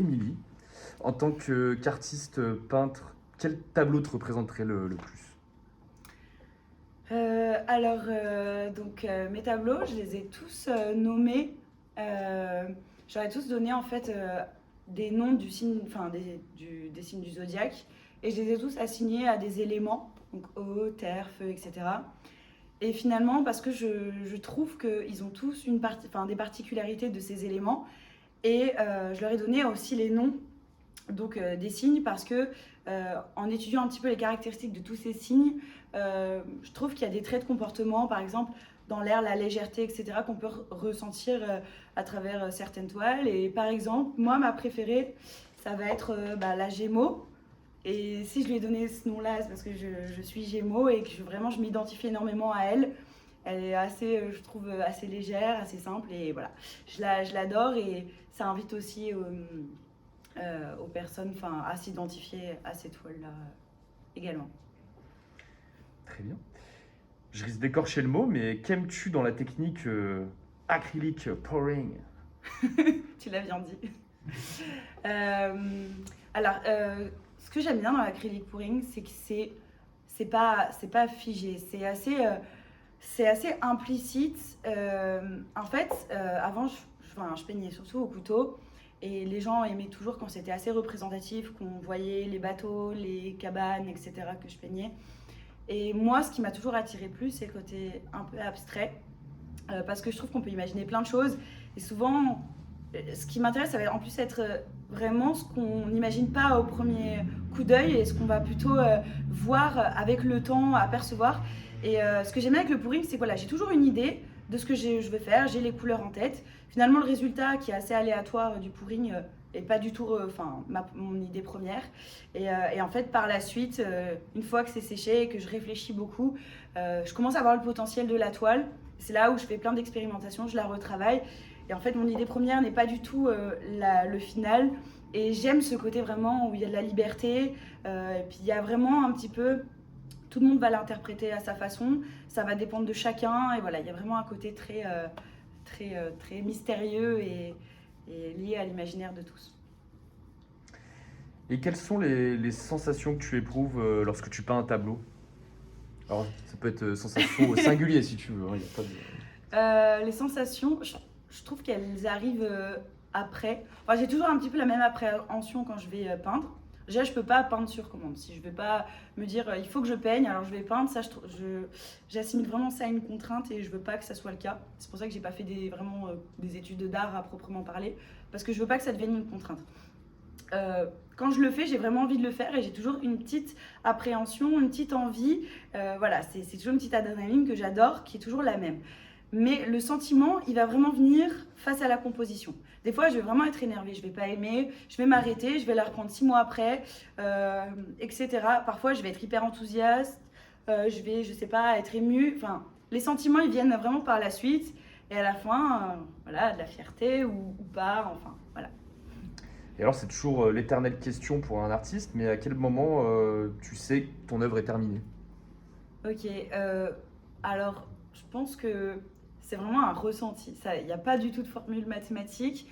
Émilie. En tant qu'artiste peintre, quel tableau te représenterait le plus? Mes tableaux, je les ai tous nommés. Euh, J'aurais tous donné en fait des noms du signe, enfin des signes du zodiaque, et je les ai tous assignés à des éléments, donc eau, terre, feu, etc. Et finalement, parce que je trouve qu'ils ont tous des particularités de ces éléments, et je leur ai donné aussi les noms des signes parce que en étudiant un petit peu les caractéristiques de tous ces signes, je trouve qu'il y a des traits de comportement, par exemple dans l'air, la légèreté, etc., qu'on peut ressentir à travers certaines toiles. Et par exemple, moi, ma préférée, ça va être la Gémeaux. Et si je lui ai donné ce nom-là, c'est parce que je suis Gémeaux et que vraiment je m'identifie énormément à elle. Elle est assez, je trouve, assez légère, assez simple et voilà. Je l'adore et ça invite aussi aux personnes à s'identifier à ces toiles-là également. Très bien. Je risque d'écorcher le mot, mais qu'aimes-tu dans la technique acrylique pouring? Tu l'as bien dit. Euh, ce que j'aime bien dans l'acrylic pouring, c'est que c'est pas figé, c'est assez implicite. Avant, je peignais surtout au couteau. Et les gens aimaient toujours quand c'était assez représentatif, qu'on voyait les bateaux, les cabanes, etc. que je peignais. Et moi, ce qui m'a toujours attiré plus, c'est le côté un peu abstrait. Parce que je trouve qu'on peut imaginer plein de choses. Et souvent, ce qui m'intéresse, ça va en plus être vraiment ce qu'on n'imagine pas au premier coup d'œil et ce qu'on va plutôt voir avec le temps, apercevoir. Et ce que j'aime bien avec le pouring, c'est que voilà, j'ai toujours une idée de ce que je veux faire, j'ai les couleurs en tête. Finalement, le résultat qui est assez aléatoire du pouring est pas du tout mon idée première. Et en fait, par la suite, une fois que c'est séché et que je réfléchis beaucoup, je commence à voir le potentiel de la toile. C'est là où je fais plein d'expérimentations, je la retravaille. Et en fait, mon idée première n'est pas du tout le final. Et j'aime ce côté vraiment où il y a de la liberté. Et puis il y a vraiment un petit peu. Tout le monde va l'interpréter à sa façon. Ça va dépendre de chacun. Et voilà, il y a vraiment un côté très mystérieux et lié à l'imaginaire de tous. Et quelles sont les sensations que tu éprouves lorsque tu peins un tableau? Alors, ça peut être sensation au singulier si tu veux, hein, y a pas Les sensations, je trouve qu'elles arrivent après. Enfin, j'ai toujours un petit peu la même appréhension quand je vais peindre. Déjà, je peux pas peindre sur commande. Si je vais pas me dire il faut que je peigne, alors je vais peindre, ça, j'assimile vraiment ça à une contrainte et je veux pas que ça soit le cas. C'est pour ça que j'ai pas fait vraiment des études d'art à proprement parler, parce que je veux pas que ça devienne une contrainte. Quand je le fais, j'ai vraiment envie de le faire et j'ai toujours une petite appréhension, une petite envie. Voilà, c'est toujours une petite adrénaline que j'adore, qui est toujours la même. Mais le sentiment, il va vraiment venir face à la composition. Des fois, je vais vraiment être énervée, je vais pas aimer, je vais m'arrêter, je vais la reprendre 6 mois après, etc. Parfois, je vais être hyper enthousiaste, je vais, je sais pas, être émue. Enfin, les sentiments, ils viennent vraiment par la suite. Et à la fin, voilà, de la fierté ou pas, enfin, voilà. Et alors, c'est toujours l'éternelle question pour un artiste, mais à quel moment tu sais que ton œuvre est terminée? Ok, alors je pense que c'est vraiment un ressenti. Il n'y a pas du tout de formule mathématique.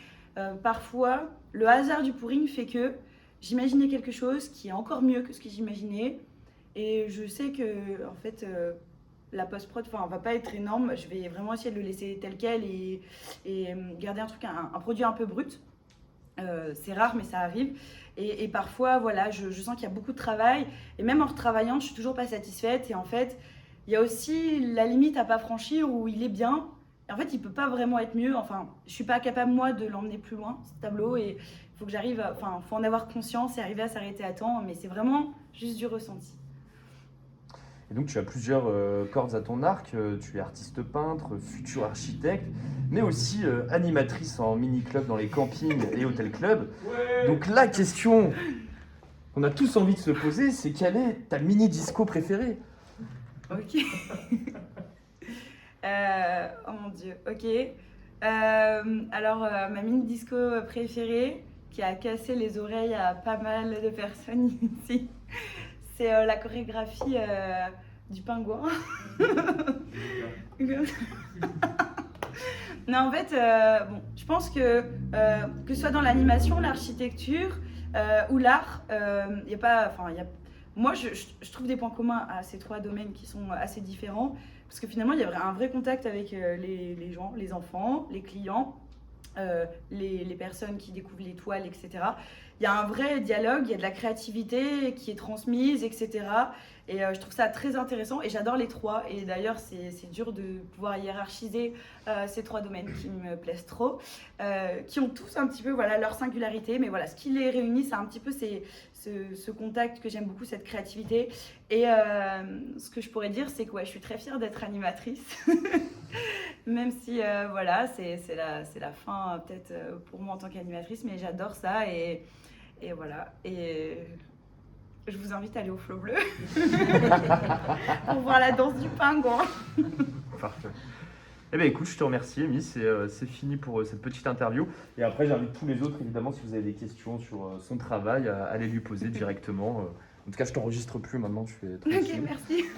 Parfois, le hasard du pouring fait que j'imaginais quelque chose qui est encore mieux que ce que j'imaginais. Et je sais que, en fait, la post-prod va pas être énorme. Je vais vraiment essayer de le laisser tel quel et garder un produit un peu brut. C'est rare, mais ça arrive. Et parfois, voilà, je sens qu'il y a beaucoup de travail. Et même en retravaillant, je suis toujours pas satisfaite. Et en fait, il y a aussi la limite à pas franchir où il est bien. Et en fait, il peut pas vraiment être mieux. Enfin, je suis pas capable, moi, de l'emmener plus loin, ce tableau. Et il faut que j'arrive, faut en avoir conscience et arriver à s'arrêter à temps. Mais c'est vraiment juste du ressenti. Et donc, tu as plusieurs cordes à ton arc. Tu es artiste peintre, futur architecte, mais aussi animatrice en mini-club dans les campings et hôtel-clubs. Donc, la question qu'on a tous envie de se poser, c'est quelle est ta mini-disco préférée? Ok. Oh mon dieu, ok. Ma mini disco préférée, qui a cassé les oreilles à pas mal de personnes ici, c'est la chorégraphie du pingouin. Non, en fait, bon, je pense que ce soit dans l'animation, l'architecture ou l'art, il y a pas, enfin, moi, je trouve des points communs à ces trois domaines qui sont assez différents, parce que finalement, il y a un vrai contact avec les gens, les enfants, les clients, les personnes qui découvrent les toiles, etc. Il y a un vrai dialogue, il y a de la créativité qui est transmise, etc. Et je trouve ça très intéressant et j'adore les trois. Et d'ailleurs, c'est dur de pouvoir hiérarchiser ces trois domaines qui me plaisent trop, qui ont tous un petit peu voilà, leur singularité. Mais voilà, ce qui les réunit, c'est un petit peu ce contact que j'aime beaucoup, cette créativité. Et ce que je pourrais dire, c'est que ouais, je suis très fière d'être animatrice. Même si voilà, c'est la fin peut-être pour moi en tant qu'animatrice, mais j'adore ça et voilà. Et je vous invite à aller au Flot Bleu pour voir la danse du pingouin. Parfait. Eh bien écoute, je te remercie Amy, c'est fini pour cette petite interview. Et après j'invite tous les autres évidemment, si vous avez des questions sur son travail, à aller lui poser directement. En tout cas je t'enregistre plus maintenant, tu es tranquille. Ok, merci.